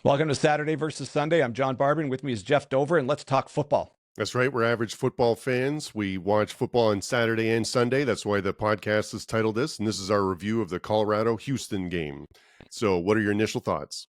Welcome to Saturday versus Sunday. I'm John Barbin. With me is Jeff Dover, and let's talk football. That's right. We're average football fans. We watch football on Saturday and Sunday. That's why the podcast is titled this. And this is our review of the Colorado-Houston game. So what are your initial thoughts?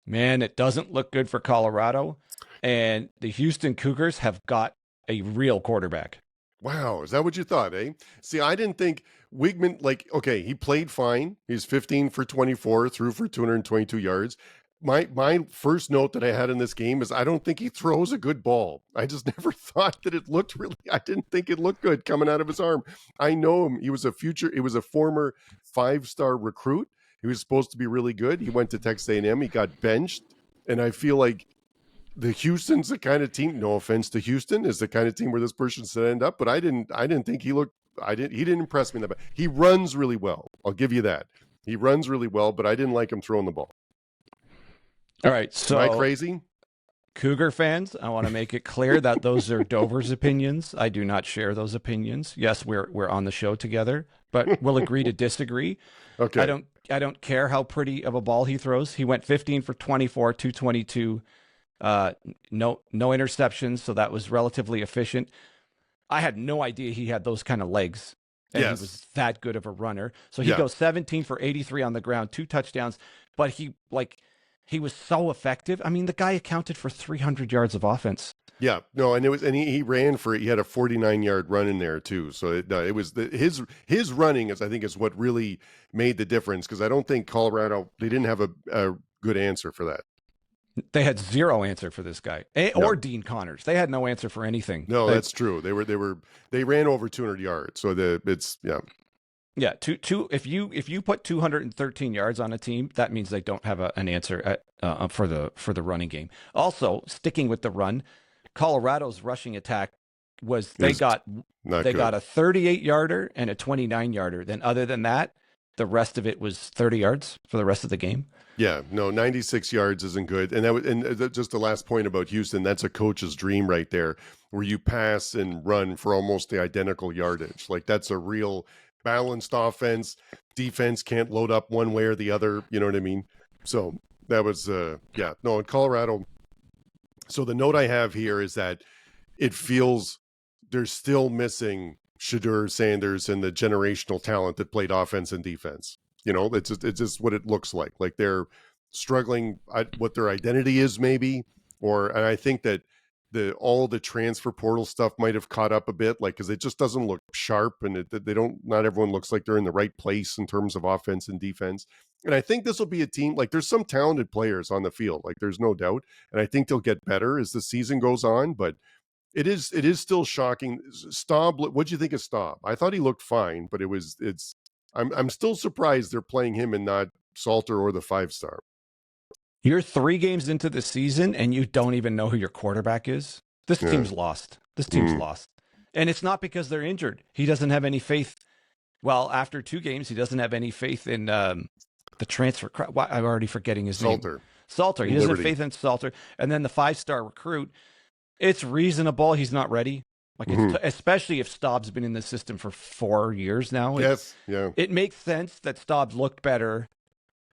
Man, it doesn't look good for Colorado. And the Houston Cougars have got a real quarterback. Wow. Is that what you thought, eh? See, I didn't think Weigman, okay, he played fine. He's 15 for 24, threw for 222 yards. My first note that I had in this game is I don't think he throws a good ball. I just never thought that it looked I didn't think it looked good coming out of his arm. I know him. He was a former 5-star recruit. He was supposed to be really good. He went to Texas A&M. He got benched. And I feel like the Houston's the kind of team, no offense to Houston, is the kind of team where this person should end up. But I didn't think he didn't impress me that much. He runs really well. I'll give you that. He runs really well, but I didn't like him throwing the ball. All right, so am I crazy? Cougar fans, I want to make it clear that those are Dover's opinions. I do not share those opinions. Yes, we're on the show together, but we'll agree to disagree. Okay. I don't care how pretty of a ball he throws. He went 15 for 24, 222. No interceptions, so that was relatively efficient. I had no idea he had those kind of legs. And yes. He was that good of a runner. So he goes 17 for 83 on the ground, 2 touchdowns, but he was so effective. I mean, the guy accounted for 300 yards of offense. Yeah, no, and he ran for it. He had a 49-yard run in there too. So it was his running I think is what really made the difference, because I don't think Colorado, they didn't have a good answer for that. They had zero answer for this guy or Dean Connors. They had no answer for anything. No, that's true. They ran over 200 yards. So Yeah, if you put 213 yards on a team, that means they don't have an answer for the running game. Also, sticking with the run, Colorado's rushing attack they got a 38-yarder and a 29-yarder. Then other than that, the rest of it was 30 yards for the rest of the game. Yeah, no, 96 yards isn't good. And just the last point about Houston, that's a coach's dream right there, where you pass and run for almost the identical yardage. Like, that's a real balanced offense. Defense can't load up one way or the other. You know what I mean? So that was, in Colorado. So the note I have here is that it feels they're still missing Shedeur Sanders and the generational talent that played offense and defense. You know, it's just what it looks like. Like, they're struggling at what their identity is, maybe. And I think that all the transfer portal stuff might have caught up a bit, because it just doesn't look sharp, and not everyone looks like they're in the right place in terms of offense and defense. And I think this will be a team, there's some talented players on the field, there's no doubt. And I think they'll get better as the season goes on, but it is still shocking. Staub, what'd you think of Staub? I thought he looked fine, but I'm still surprised they're playing him and not Salter or the 5-star. You're 3 games into the season and you don't even know who your quarterback is. This team's lost. This team's lost. And it's not because they're injured. He doesn't have any faith. Well, after 2 games, he doesn't have any faith in the transfer. I'm already forgetting his name. Salter. He doesn't have faith in Salter. And then the 5-star recruit, it's reasonable he's not ready. Especially if Staub's been in the system for 4 years now. Yes, It makes sense that Staub looked better.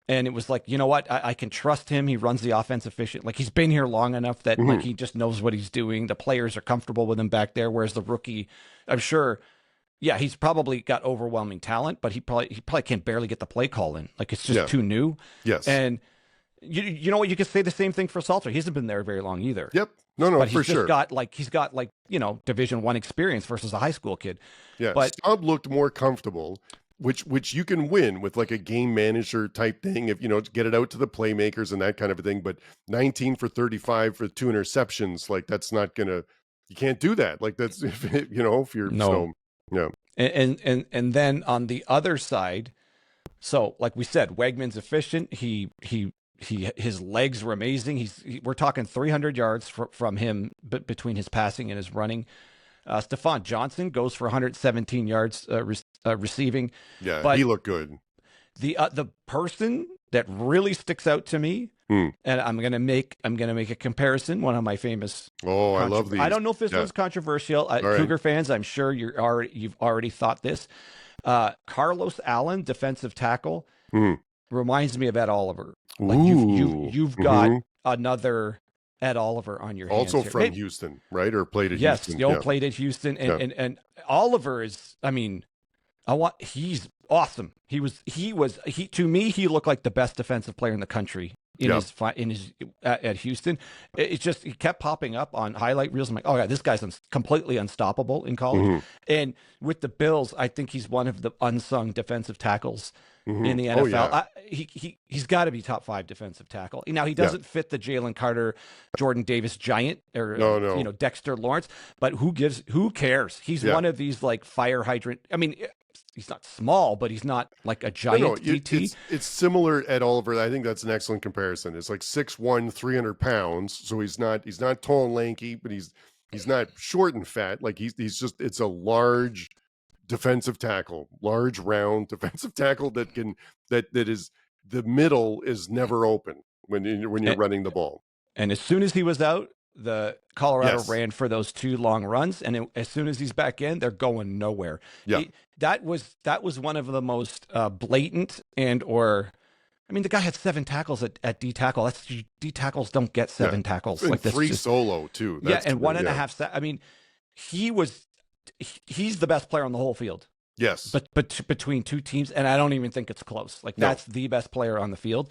And it was you know what? I can trust him. He runs the offense efficient. He's been here long enough that he just knows what he's doing. The players are comfortable with him back there. Whereas the rookie, I'm sure, he's probably got overwhelming talent, but he probably can barely get the play call in. It's just too new. Yes. And you know what? You could say the same thing for Salter. He hasn't been there very long either. Yep. No, but for sure. He's got Division I experience versus a high school kid. Yeah. But Staub looked more comfortable, which you can win with a game manager type thing, if get it out to the playmakers and that kind of a thing. But 19 for 35 for 2 interceptions, that's not gonna, you can't do that. That's if you're And then on the other side, so like we said, Weigman's efficient. His legs were amazing. We're talking 300 yards from him, between his passing and his running. Stephon Johnson goes for 117 yards receiving. Yeah, but he looked good. The person that really sticks out to me, and I'm gonna make a comparison. One of my famous. Oh, I love these. I don't know if this one's controversial. Cougar fans, I'm sure you've already thought this. Carlos Allen, defensive tackle. reminds me of Ed Oliver. Like Ooh. you've got another Ed Oliver on your hands Also here. from Houston, right? Or played at Yes, Houston. Yo played at Houston, and Oliver is. I mean, he's awesome. He to me he looked like the best defensive player in the country in his at Houston. It just he kept popping up on highlight reels. I'm like, oh yeah, this guy's completely unstoppable in college. And with the Bills, I think he's one of the unsung defensive tackles in the NFL. Oh, yeah. He's got to be top 5 defensive tackle. Now he doesn't fit the Jalen Carter, Jordan Davis giant, or no. Dexter Lawrence. But who cares? He's one of these like fire hydrant. I mean, he's not small, but he's not like a giant DT. It's similar Ed Oliver. I think that's an excellent comparison. It's like 6'1", 300 pounds. So he's not tall and lanky, but he's not short and fat. Like he's just, it's a large defensive tackle, large round defensive tackle that is, the middle is never open when you're running the ball. And as soon as he was out, the Colorado ran for those 2 long runs, and as soon as he's back in, they're going nowhere. Yeah, that was one of the most blatant I mean, the guy had 7 tackles at D tackle. That's D tackles don't get 7 tackles. And like 3 solo too. That's and 1.5. I mean, he's the best player on the whole field. Yes, but between 2 teams, and I don't even think it's close. Like that's the best player on the field.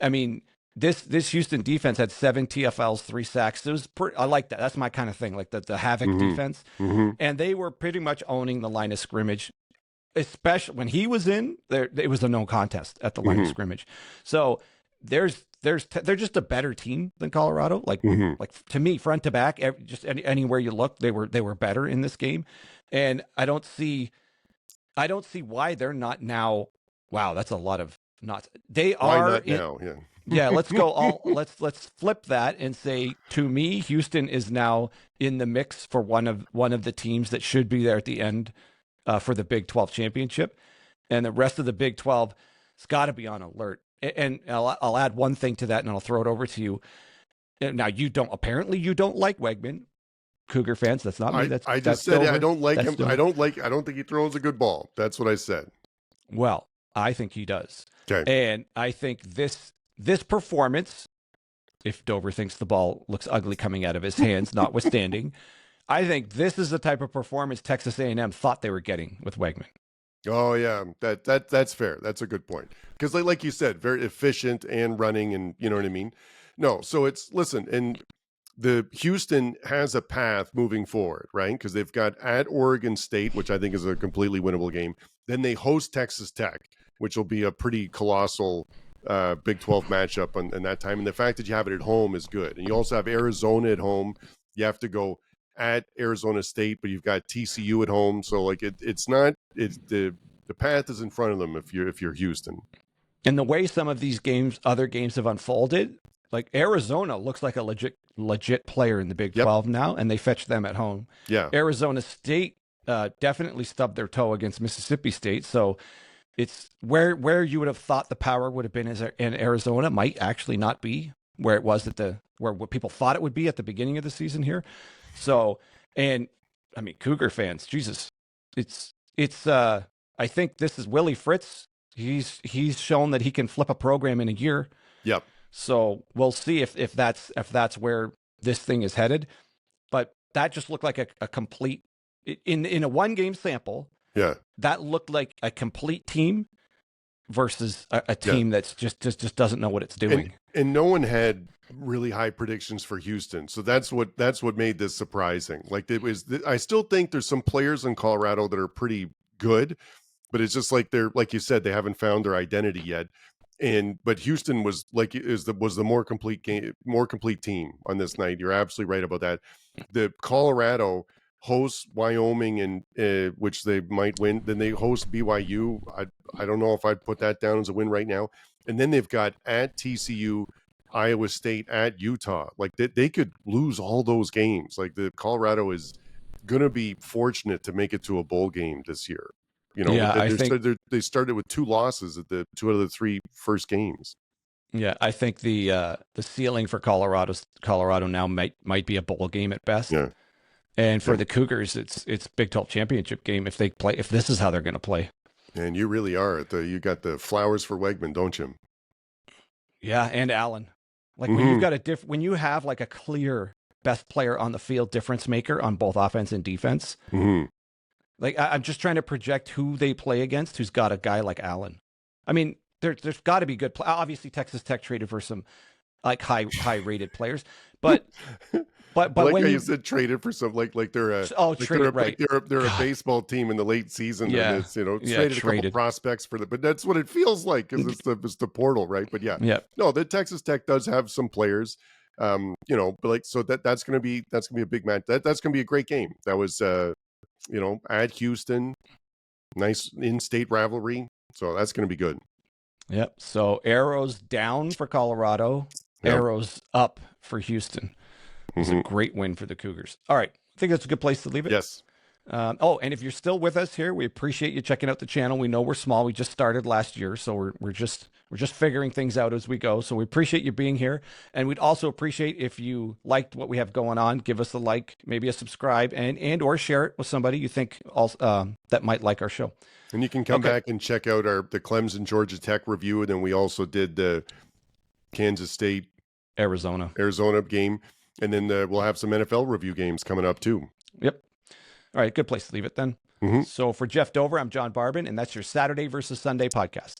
I mean, this Houston defense had 7 TFLs, 3 sacks. It was I like that. That's my kind of thing, like the havoc defense. And they were pretty much owning the line of scrimmage, especially when he was in there. It was a no contest at the line of scrimmage. So they're just a better team than Colorado. Like to me, front to back, just anywhere you look, they were better in this game. And I don't see why they're not now. Wow, that's a lot of not. They are not now. Yeah. Yeah, let's let's flip that and say, to me, Houston is now in the mix for one of the teams that should be there at the end for the Big 12 championship, and the rest of the Big 12 has got to be on alert. And I'll add one thing to that, and I'll throw it over to you. Now, you don't like Weigman, Cougar fans. That's not me. I just said I don't like him. I don't think he throws a good ball. That's what I said. Well, I think he does. Okay. And I think this performance, if Dover thinks the ball looks ugly coming out of his hands, notwithstanding, I think this is the type of performance Texas A&M thought they were getting with Weigman. Oh yeah, that's fair. That's a good point. Because like you said, very efficient and running, and you know what I mean. No, so and the Houston has a path moving forward, right? Because they've got at Oregon State, which I think is a completely winnable game. Then they host Texas Tech, which will be a pretty colossal Big 12 matchup in that time. And the fact that you have it at home is good. And you also have Arizona at home. You have to go at Arizona State, but you've got TCU at home. So like the path is in front of them if you're Houston. And the way some of these other games have unfolded, like Arizona looks like a legit player in the Big 12 now, and they fetched them at home. Yeah. Arizona State definitely stubbed their toe against Mississippi State. So it's where you would have thought the power would have been in Arizona might actually not be where it was where what people thought it would be at the beginning of the season here. So, and I mean, Cougar fans, Jesus, it's I think this is Willie Fritz. He's shown that he can flip a program in a year. Yep. So we'll see if that's where this thing is headed. But that just looked like a complete in a 1-game sample. Yeah. That looked like a complete team versus a team that's just doesn't know what it's doing. And no one had really high predictions for Houston. So that's what made this surprising. Like I still think there's some players in Colorado that are pretty good, but it's just like like you said, they haven't found their identity yet. But Houston was the more complete team on this night. You're absolutely right about that. The Colorado hosts Wyoming, and which they might win. Then they host BYU. I don't know if I'd put that down as a win right now. And then they've got at TCU, Iowa State, at Utah. Like they could lose all those games. Like the Colorado is going to be fortunate to make it to a bowl game this year. You know, yeah, they started with 2 losses at the 2 out of the 3 first games. Yeah, I think the ceiling for Colorado now might be a bowl game at best. Yeah. And for the Cougars, it's Big 12 championship game if this is how they're going to play. And you really are. You got the flowers for Weigman, don't you? Yeah, and Allen. Like when you've got when you have like a clear best player on the field difference maker on both offense and defense. Like I'm just trying to project who they play against who's got a guy like Allen. I mean, there's got to be good obviously Texas Tech traded for some like high rated players, but like when you said, traded for some like they're a traded, right? Like they're a baseball team in the late season. Yeah, And it's traded a couple prospects for but that's what it feels like because it's the portal, right? But yeah, no, the Texas Tech does have some players, but like so that's gonna be a big match. That's gonna be a great game. That was at Houston, nice in-state rivalry, so that's gonna be good. Yep. So arrows down for Colorado, arrows up for Houston. It's a great win for the Cougars. All right. I think that's a good place to leave it. Yes. And if you're still with us here, we appreciate you checking out the channel. We know we're small. We just started last year, so we're just figuring things out as we go. So we appreciate you being here, and we'd also appreciate if you liked what we have going on. Give us a like, maybe a subscribe, and or share it with somebody you think that might like our show. And you can come back and check out the Clemson Georgia Tech review, and then we also did the Kansas State Arizona game. And then we'll have some NFL review games coming up too. Yep. All right. Good place to leave it then. So for Jeff Dover, I'm John Barbin, and that's your Saturday versus Sunday podcast.